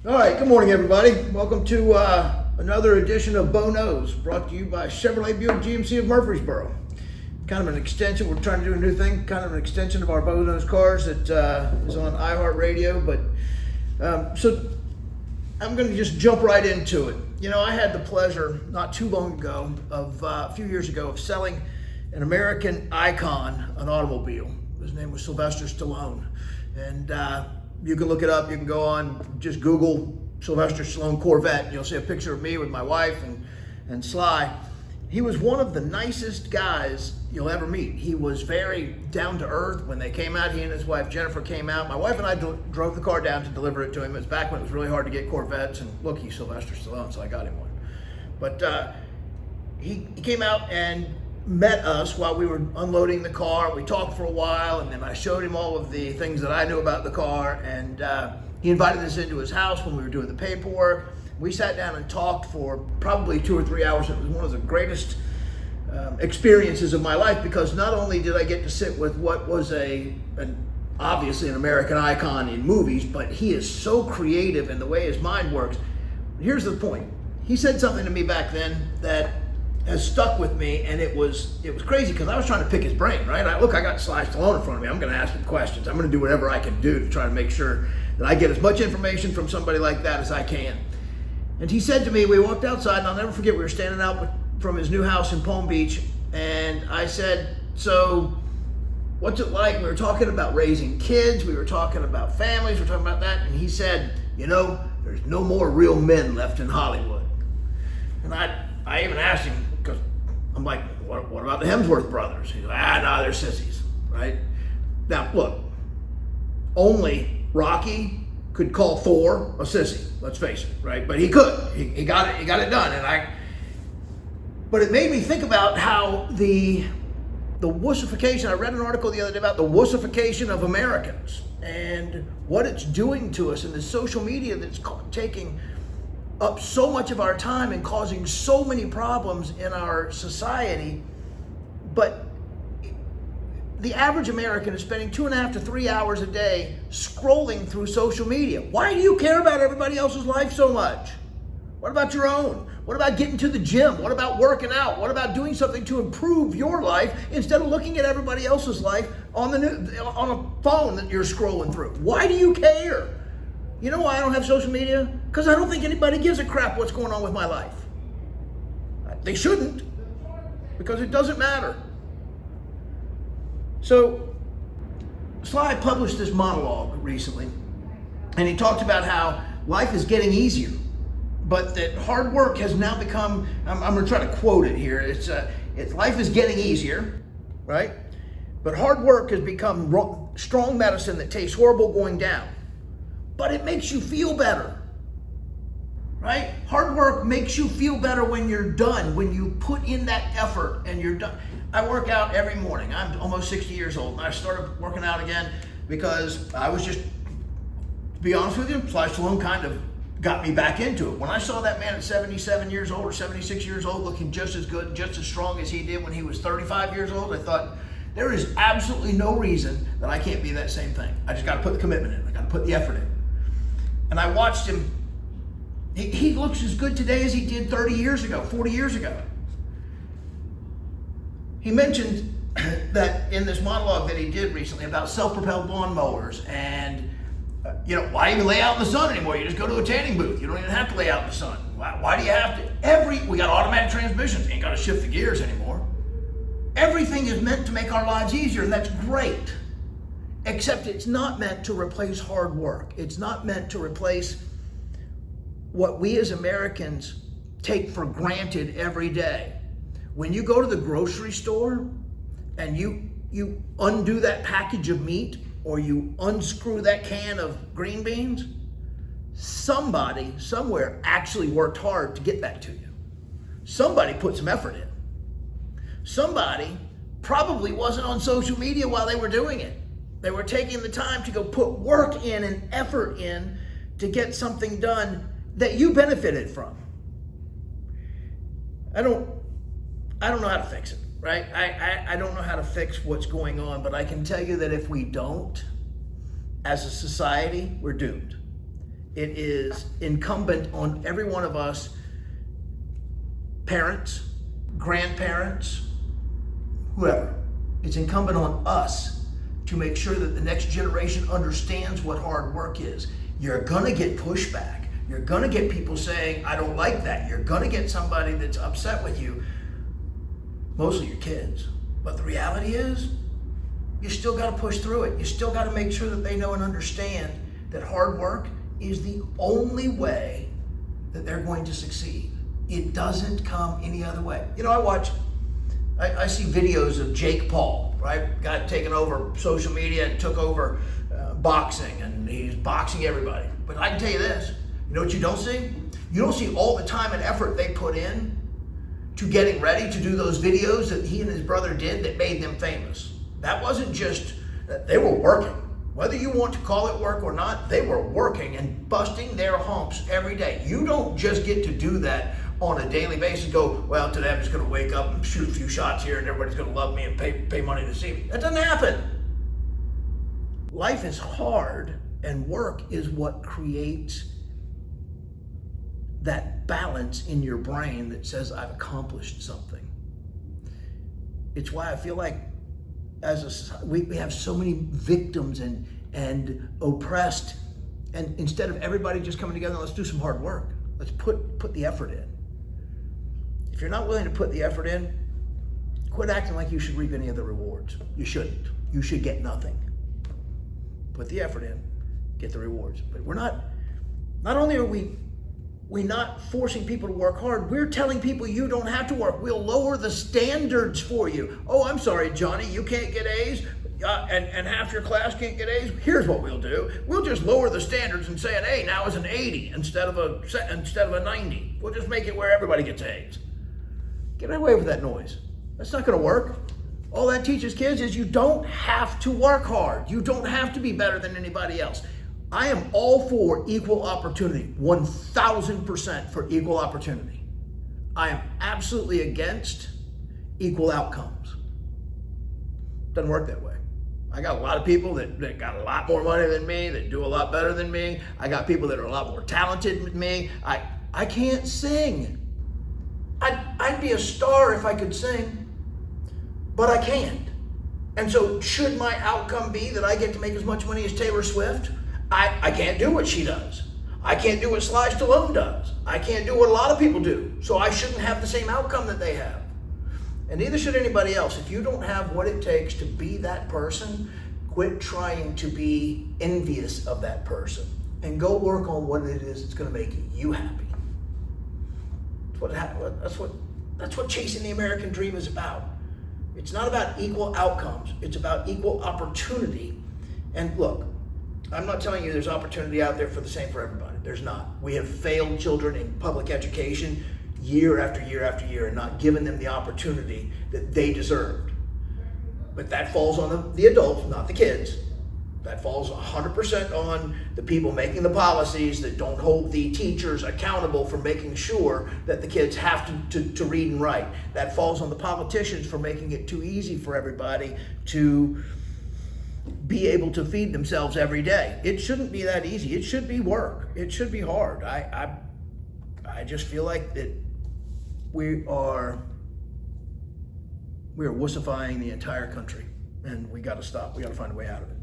All right, good morning, everybody. Welcome to another edition of Bo Knows, brought to you by Chevrolet Buick GMC of Murfreesboro. Kind of an extension, we're trying to do a new thing, kind of an extension of our Bo Knows cars that is on iHeartRadio. So I'm going to just jump right into it. You know, I had the pleasure not too long ago, a few years ago, of selling an American icon, an automobile. His name was Sylvester Stallone. And you can look it up. You can go on, just Google Sylvester Stallone Corvette, and you'll see a picture of me with my wife and Sly. He was one of the nicest guys you'll ever meet. He was very down to earth. When they came out, he and his wife Jennifer came out. My wife and I drove the car down to deliver it to him. It was back when it was really hard to get Corvettes, and look, he's Sylvester Stallone, so I got him one. But he came out and met us while we were unloading the car. We talked for a while, and then I showed him all of the things that I knew about the car, and he invited us into his house when we were doing the paperwork. We sat down and talked for probably 2 or 3 hours. It was one of the greatest experiences of my life, because not only did I get to sit with what was obviously an American icon in movies, but he is so creative in the way his mind works. Here's the point. He said something to me back then that has stuck with me, and it was crazy, because I was trying to pick his brain, right? I got Sly Stallone in front of me. I'm going to ask him questions. I'm going to do whatever I can do to try to make sure that I get as much information from somebody like that as I can. And he said to me, we walked outside, and I'll never forget, we were standing out from his new house in Palm Beach, and I said, so what's it like? We were talking about raising kids, we were talking about families, we were talking about that, and he said, you know, there's no more real men left in Hollywood. And I even asked him, because I'm like, what about the Hemsworth brothers? He's like, no, they're sissies, right? Now, look, only Rocky could call Thor a sissy, let's face it, right? But he could. He got it done. But it made me think about how the Wussification, I read an article the other day about the Wussification of Americans and what it's doing to us in the social media that's taking up so much of our time and causing so many problems in our society. But the average American is spending 2.5 to 3 hours a day scrolling through social media. Why do you care about everybody else's life so much? What about your own? What about getting to the gym? What about working out? What about doing something to improve your life instead of looking at everybody else's life on a phone that you're scrolling through? Why do you care? You know why I don't have social media? Because I don't think anybody gives a crap what's going on with my life. They shouldn't, because it doesn't matter. So, Sly published this monologue recently, and he talked about how life is getting easier, but that hard work has now become, I'm going to try to quote it here, it's life is getting easier, right? But hard work has become strong medicine that tastes horrible going down. But it makes you feel better, right? Hard work makes you feel better when you're done, when you put in that effort and you're done. I work out every morning. I'm almost 60 years old, and I started working out again because I was just, to be honest with you, Sly Stallone kind of got me back into it. When I saw that man at 77 years old or 76 years old looking just as good, just as strong as he did when he was 35 years old, I thought, there is absolutely no reason that I can't be that same thing. I just got to put the commitment in. I got to put the effort in. And I watched him. He looks as good today as he did 30 years ago, 40 years ago. He mentioned that in this monologue that he did recently about self-propelled lawnmowers and, why even lay out in the sun anymore? You just go to a tanning booth. You don't even have to lay out in the sun. Why do you have to? We got automatic transmissions. You ain't got to shift the gears anymore. Everything is meant to make our lives easier, and that's great. Except it's not meant to replace hard work. It's not meant to replace what we as Americans take for granted every day. When you go to the grocery store and you undo that package of meat or you unscrew that can of green beans, somebody somewhere actually worked hard to get that to you. Somebody put some effort in. Somebody probably wasn't on social media while they were doing it. They were taking the time to go put work in and effort in to get something done that you benefited from. I don't know how to fix it, right? I don't know how to fix what's going on, but I can tell you that if we don't, as a society, we're doomed. It is incumbent on every one of us, parents, grandparents, whoever. It's incumbent on us to make sure that the next generation understands what hard work is. You're gonna get pushback. You're gonna get people saying, I don't like that. You're gonna get somebody that's upset with you, mostly your kids. But the reality is, you still gotta push through it. You still gotta make sure that they know and understand that hard work is the only way that they're going to succeed. It doesn't come any other way. You know, I see videos of Jake Paul, right? Guy taking over social media and took over boxing, and he's boxing everybody. But I can tell you this, you know what you don't see? You don't see all the time and effort they put in to getting ready to do those videos that he and his brother did that made them famous. That wasn't just, they were working. Whether you want to call it work or not, they were working and busting their humps every day. You don't just get to do that on a daily basis, go, well, today I'm just gonna wake up and shoot a few shots here and everybody's gonna love me and pay money to see me. That doesn't happen. Life is hard, and work is what creates that balance in your brain that says, I've accomplished something. It's why I feel like we have so many victims and oppressed, and instead of everybody just coming together, let's do some hard work. Let's put the effort in. If you're not willing to put the effort in, quit acting like you should reap any of the rewards. You shouldn't. You should get nothing. Put the effort in, get the rewards. But we're not only are we're not forcing people to work hard, we're telling people you don't have to work. We'll lower the standards for you. Oh, I'm sorry, Johnny, you can't get A's, and half your class can't get A's. Here's what we'll do. We'll just lower the standards and say an A now is an 80 instead of a 90. We'll just make it where everybody gets A's. Get away with that noise. That's not gonna work. All that teaches kids is you don't have to work hard. You don't have to be better than anybody else. I am all for equal opportunity, 1000% for equal opportunity. I am absolutely against equal outcomes. Doesn't work that way. I got a lot of people that got a lot more money than me, that do a lot better than me. I got people that are a lot more talented than me. I can't sing. I'd be a star if I could sing, but I can't. And so should my outcome be that I get to make as much money as Taylor Swift? I can't do what she does. I can't do what Sly Stallone does. I can't do what a lot of people do. So I shouldn't have the same outcome that they have. And neither should anybody else. If you don't have what it takes to be that person, quit trying to be envious of that person and go work on what it is that's going to make you happy. That's what chasing the American dream is about. It's not about equal outcomes. It's about equal opportunity. And look, I'm not telling you there's opportunity out there for the same for everybody. There's not. We have failed children in public education year after year after year and not given them the opportunity that they deserved. But that falls on the adults, not the kids. That falls 100% on the people making the policies that don't hold the teachers accountable for making sure that the kids have to read and write. That falls on the politicians for making it too easy for everybody to be able to feed themselves every day. It shouldn't be that easy. It should be work. It should be hard. I just feel like that we are wussifying the entire country, and we got to stop. We got to find a way out of it.